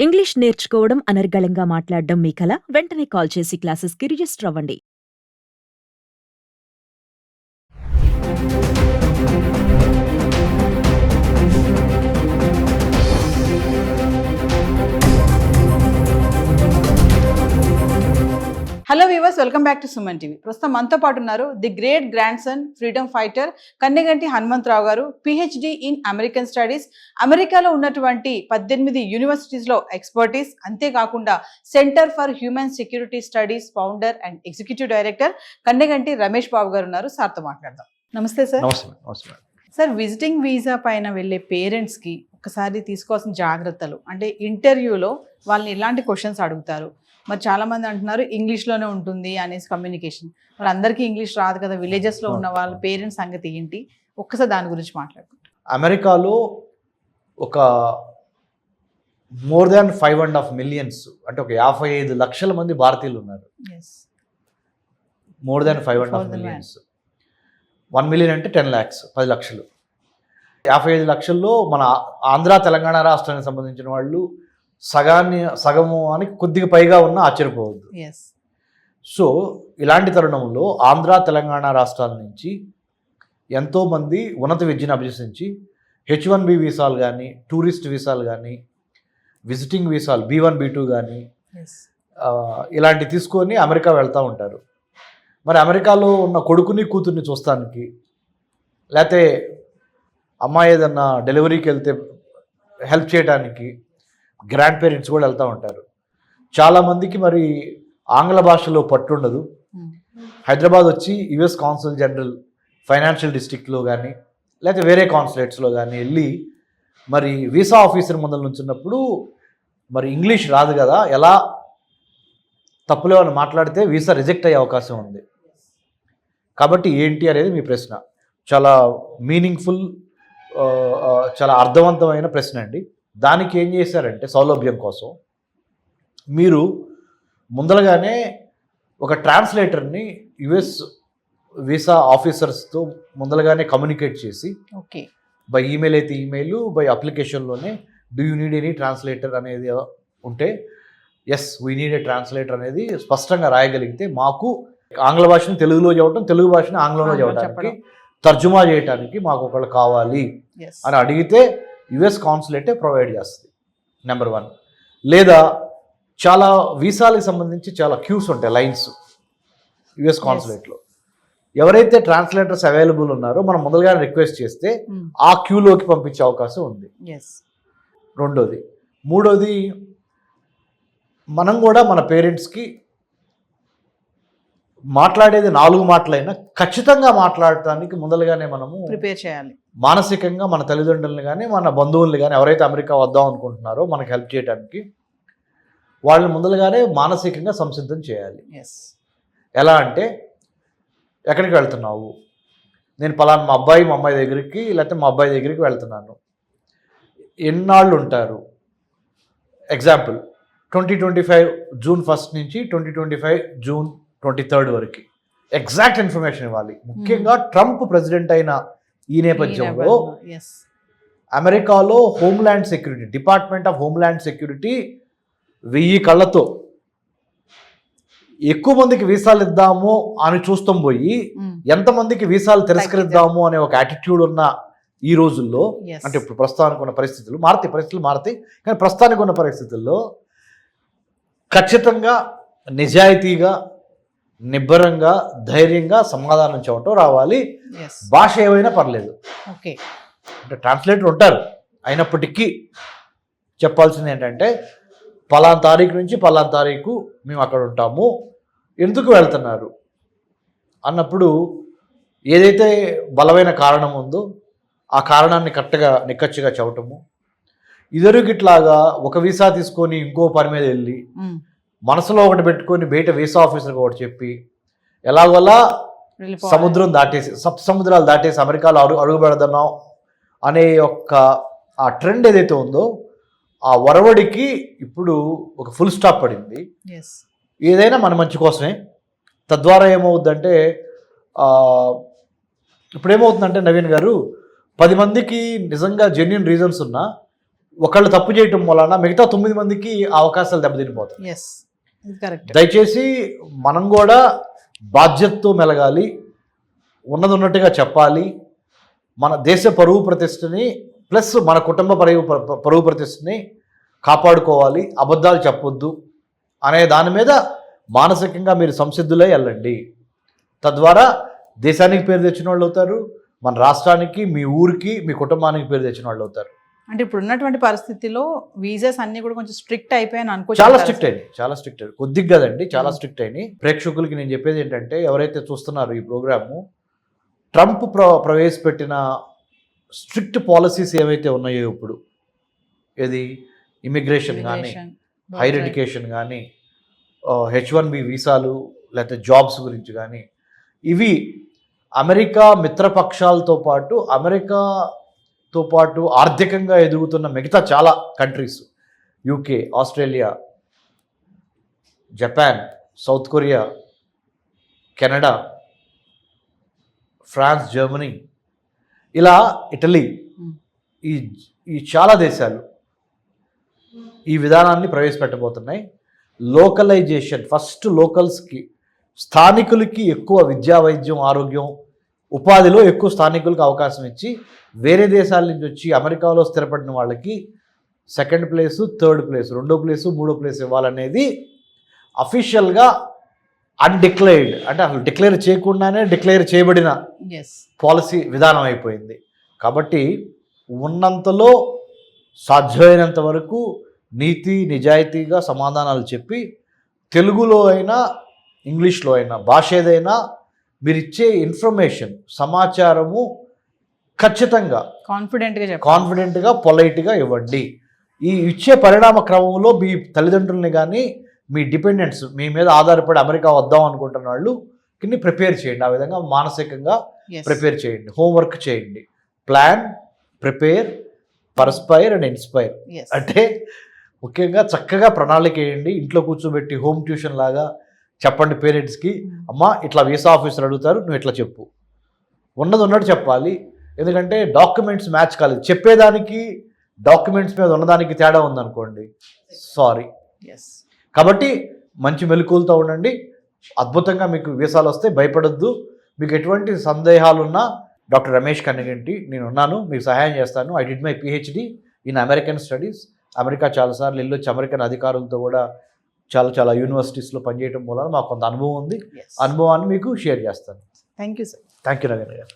English నేర్చుకోవడం అనర్గళంగా మాట్లాడడం మీ కల? వెంటనే కాల్ చేసి క్లాసెస్‌కి రిజిస్టర్ అవ్వండి. Hello viewers, welcome back to Suman TV. ప్రస్తుతం మనతో పాటు ఉన్నారు the great grandson freedom fighter Kanneganti Hanumantharao garu, PhD in American studies. అమెరికాలో ఉన్నటువంటి 18 యూనివర్సిటీస్లో ఎక్స్పర్టీస్, అంతేకాకుండా centre for human security studies founder and executive director Kanneganti Ramesh Babu garu ఉన్నారు. సార్తో మాట్లాడదాం. నమస్తే సార్. సార్, విజిటింగ్ వీసా పైన వెళ్ళే పేరెంట్స్కి ఒకసారి తీసుకోవాల్సిన జాగ్రత్తలు అంటే, ఇంటర్వ్యూలో వాళ్ళని ఎలాంటి క్వశ్చన్స్ అడుగుతారు? మరి చాలామంది అంటున్నారు ఇంగ్లీష్లోనే ఉంటుంది అనేసి కమ్యూనికేషన్. మరి అందరికీ ఇంగ్లీష్ రాదు కదా, విలేజెస్లో ఉన్న వాళ్ళ పేరెంట్స్ సంగతి ఏంటి? ఒక్కసారి దాని గురించి మాట్లాడుకుంటాం. అమెరికాలో ఒక మోర్ దాన్ 5.5 మిలియన్స్ అంటే ఒక 55 లక్షల మంది భారతీయులు ఉన్నారు. More than 5.5 millions. 1 మిలియన్ అంటే 10 lakhs, 10 లక్షలు. 55 లక్షల్లో మన ఆంధ్ర తెలంగాణ రాష్ట్రానికి సంబంధించిన వాళ్ళు సగము అని కొద్దిగా పైగా ఉన్న ఆశ్చర్యపోవద్దు. సో ఇలాంటి తరుణంలో ఆంధ్ర తెలంగాణ రాష్ట్రాల నుంచి ఎంతోమంది ఉన్నత విద్యను అభ్యసించి H1B వీసాలు కానీ, టూరిస్ట్ వీసాలు కానీ, విజిటింగ్ వీసాలు B1 B2 కానీ ఇలాంటివి తీసుకొని అమెరికా వెళ్తూ ఉంటారు. మరి అమెరికాలో ఉన్న కొడుకుని కూతుర్ని చూస్తానికి, లేకపోతే అమ్మాయి ఏదన్నా డెలివరీకి వెళ్తే హెల్ప్ చేయడానికి గ్రాండ్ పేరెంట్స్ కూడా వెళ్తూ ఉంటారు. చాలామందికి మరి ఆంగ్ల భాషలో పట్టుండదు. హైదరాబాద్ వచ్చి యుఎస్ కాన్సుల్ జనరల్ ఫైనాన్షియల్ డిస్ట్రిక్ట్లో కానీ, లేకపోతే వేరే కాన్సులేట్స్లో కానీ వెళ్ళి మరి వీసా ఆఫీసర్ ముందర నుంచున్నప్పుడు మరి ఇంగ్లీష్ రాదు కదా, ఎలా తప్పులో అని మాట్లాడితే వీసా రిజెక్ట్ అయ్యే అవకాశం ఉంది. కాబట్టి ఏంటి అనేది మీ ప్రశ్న. చాలా మీనింగ్ఫుల్, చాలా అర్థవంతమైన ప్రశ్న అండి. దానికి ఏం చేశారంటే, సౌలభ్యం కోసం మీరు ముందరగానే ఒక ట్రాన్స్లేటర్ని యుఎస్ వీసా ఆఫీసర్స్తో ముందరగానే కమ్యూనికేట్ చేసి, ఓకే, బై ఈమెయిల్ అయితే ఈమెయిల్, బై అప్లికేషన్లోనే do you need any translator అనేది ఉంటే yes we need a translator అనేది స్పష్టంగా రాయగలిగితే, మాకు ఆంగ్ల భాషను తెలుగులో చెప్పడం, తెలుగు భాషను ఆంగ్లంలో చెప్పడానికి, తర్జుమా చేయడానికి మాకు ఒకళ్ళు కావాలి అని అడిగితే యుఎస్ కాన్సులేటే ప్రొవైడ్ చేస్తుంది. నెంబర్ 1. లేదా చాలా వీసాలకు సంబంధించి చాలా క్యూస్ ఉంటాయి, లైన్స్ యుఎస్ కాన్సులేట్లో. ఎవరైతే ట్రాన్స్లేటర్స్ అవైలబుల్ ఉన్నారో మనం మొదలుగానే రిక్వెస్ట్ చేస్తే ఆ క్యూలోకి పంపించే అవకాశం ఉంది. రెండోది. మూడోది, మనం కూడా మన పేరెంట్స్కి మాట్లాడేది 4 మాటలైనా ఖచ్చితంగా మాట్లాడటానికి ముందలుగానే మనము ప్రిపేర్ చేయాలి. మానసికంగా మన తల్లిదండ్రులను కానీ, మన బంధువుల్ని కానీ, ఎవరైతే అమెరికా వద్దాం అనుకుంటున్నారో మనకు హెల్ప్ చేయడానికి వాళ్ళని ముందలుగానే మానసికంగా సంసిద్ధం చేయాలి. ఎలా అంటే, ఎక్కడికి వెళ్తున్నావు? నేను పలానా మా అమ్మాయి దగ్గరికి, లేకపోతే మా అబ్బాయి దగ్గరికి వెళ్తున్నాను. ఎన్నాళ్ళు ఉంటారు? ఎగ్జాంపుల్ 2025 జూన్ 1 నుంచి 2025 జూన్ 23 వరకు ఎగ్జాక్ట్ ఇన్ఫర్మేషన్ ఇవ్వాలి. ముఖ్యంగా ట్రంప్ ప్రెసిడెంట్ అయిన ఈ నేపథ్యంలో అమెరికాలో homeland security, department of homeland security 1000 కళ్ళతో ఎక్కువ మందికి వీసాలు ఇద్దాము అని చూస్తాం పోయి ఎంతమందికి వీసాలు తిరస్కరిద్దాము అనే ఒక యాటిట్యూడ్ ఉన్న ఈ రోజుల్లో, అంటే ఇప్పుడు ప్రస్తుతానికి ఉన్న పరిస్థితులు మారతాయి, కానీ ప్రస్తుతానికి ఉన్న పరిస్థితుల్లో ఖచ్చితంగా నిజాయితీగా, నిబ్బరంగా, ధైర్యంగా సమాధానం చెప్పటం రావాలి. భాష ఏమైనా పర్లేదు. ఓకే, అంటే ట్రాన్స్లేటర్ ఉంటారు, అయినప్పటికీ చెప్పాల్సింది ఏంటంటే, పలానా తారీఖు నుంచి పలానా తారీఖు మేము అక్కడ ఉంటాము, ఎందుకు వెళ్తున్నారు అన్నప్పుడు ఏదైతే బలమైన కారణం ఉందో ఆ కారణాన్ని కరెక్ట్గా నిక్కచ్చిగా చెప్పటము. ఇదివరకిట్లాగా ఒక వీసా తీసుకొని ఇంకో పని మీద వెళ్ళి మనసులో ఒకటి పెట్టుకొని బయట వీసా ఆఫీసర్కి ఒకటి చెప్పి ఎలాగోలా సముద్రాలు దాటేసి అమెరికాలో అడుగు పెడదాం అనే ఆ ట్రెండ్ ఏదైతే ఉందో ఆ వరవడికి ఇప్పుడు ఒక ఫుల్ స్టాప్ పడింది. ఏదైనా మన మంచి కోసమే. తద్వారా ఏమవుద్దంటే, ఇప్పుడు ఏమవుతుందంటే నవీన్ గారు, 10 మందికి నిజంగా జెన్యూన్ రీజన్స్ ఉన్నా ఒకళ్ళు తప్పు చేయటం వలన మిగతా 9 మందికి ఆ అవకాశాలు దెబ్బతినిపోతాయి. ఎస్, ఇది కరెక్ట్. దయచేసి మనం కూడా బాధ్యతతో మెలగాలి, ఉన్నది ఉన్నట్టుగా చెప్పాలి, మన దేశ పరువు ప్రతిష్టని ప్లస్ మన కుటుంబ పరువు ప్రతిష్టని కాపాడుకోవాలి, అబద్ధాలు చెప్పొద్దు అనే దాని మీద మానసికంగా మీరు సంసిద్ధులై వెళ్ళండి. తద్వారా దేశానికి పేరు తెచ్చిన వాళ్ళు అవుతారు, మన రాష్ట్రానికి, మీ ఊరికి, మీ కుటుంబానికి పేరు తెచ్చిన వాళ్ళు అవుతారు. అంటే ఇప్పుడు ఉన్నటువంటి పరిస్థితిలో వీసాస్ అన్ని కూడా కొంచెం స్ట్రిక్ట్ అయిపోయాయని అనుకో. చాలా స్ట్రిక్ట్ అయినాయి, కొద్దిగా కదండి, చాలా స్ట్రిక్ట్ అయినాయి. ప్రేక్షకులకి నేను చెప్పేది ఏంటంటే, ఎవరైతే చూస్తున్నారో ఈ ప్రోగ్రాము, ట్రంప్ ప్రవేశపెట్టిన స్ట్రిక్ట్ పాలసీస్ ఏవైతే ఉన్నాయో ఇప్పుడు, ఏది ఇమిగ్రేషన్ కానీ, హైర్ ఎడ్యుకేషన్ కానీ, H1B వీసాలు, లేకపోతే జాబ్స్ గురించి కానీ, ఇవి అమెరికా మిత్రపక్షాలతో పాటు ఆర్థికంగా ఎదుగుతున్న మిగతా చాలా countries, UK, Australia, Japan, South Korea, Canada, France, Germany, ఇలా ఇటలీ, ఈ చాలా దేశాలు ఈ విధానాన్ని ప్రవేశపెట్టబోతున్నాయి. లోకలైజేషన్, ఫస్ట్ లోకల్స్కి, స్థానికులకి ఎక్కువ విద్యా, వైద్యం, ఆరోగ్యం, ఉపాధిలో ఎక్కువ స్థానికులకు అవకాశం ఇచ్చి, వేరే దేశాల నుంచి వచ్చి అమెరికాలో స్థిరపడిన వాళ్ళకి సెకండ్ ప్లేసు, థర్డ్ ప్లేసు, 2వ ప్లేసు, 3వ ప్లేసు ఇవ్వాలనేది అఫీషియల్గా అన్డిక్లేర్డ్, అంటే అసలు డిక్లేర్ చేయకుండానే డిక్లేర్ చేయబడిన పాలసీ విధానం అయిపోయింది. కాబట్టి ఉన్నంతలో సాధ్యమైనంత వరకు నీతి నిజాయితీగా సమాధానాలు చెప్పి, తెలుగులో అయినా ఇంగ్లీష్లో అయినా భాష ఏదైనా మీరు ఇచ్చే ఇన్ఫర్మేషన్, సమాచారము ఖచ్చితంగా కాన్ఫిడెంట్గా పొలైట్గా ఇవ్వండి. ఈ ఇచ్చే పరిణామ క్రమంలో మీ తల్లిదండ్రుల్ని కానీ, మీ డిపెండెంట్స్, మీ మీద ఆధారపడి అమెరికా వద్దాం అనుకుంటున్న వాళ్ళు కింద ప్రిపేర్ చేయండి. ఆ విధంగా మానసికంగా ప్రిపేర్ చేయండి, హోంవర్క్ చేయండి. Plan, prepare, perspire and inspire. అంటే ముఖ్యంగా చక్కగా ప్రణాళిక వేయండి. ఇంట్లో కూర్చోబెట్టి హోమ్ ట్యూషన్ లాగా చెప్పండి పేరెంట్స్కి, అమ్మా ఇట్లా వీసా ఆఫీసర్ అడుగుతారు, నువ్వు ఇట్లా చెప్పు, ఉన్నది ఉన్నట్టు చెప్పాలి. ఎందుకంటే డాక్యుమెంట్స్ మ్యాచ్ కాలేదు, చెప్పేదానికి డాక్యుమెంట్స్ మీద ఉన్నదానికి తేడా ఉందనుకోండి, సారీ. కాబట్టి మంచి మెలకువలతో ఉండండి, అద్భుతంగా మీకు వీసాలు వస్తే భయపడొద్దు. మీకు ఎటువంటి సందేహాలున్నా డాక్టర్ రమేష్ కన్నగంటి నేనున్నాను, మీకు సహాయం చేస్తాను. I did my PhD in American studies. America చాలాసార్లు వెళ్ళొచ్చి అమెరికన్ అధికారులతో కూడా చాలా యూనివర్సిటీస్లో పనిచేయడం వల్ల మాకు కొంత అనుభవం ఉంది. అనుభవాన్ని మీకు షేర్ చేస్తాను. Thank you sir. Thank you Nagendra గారు.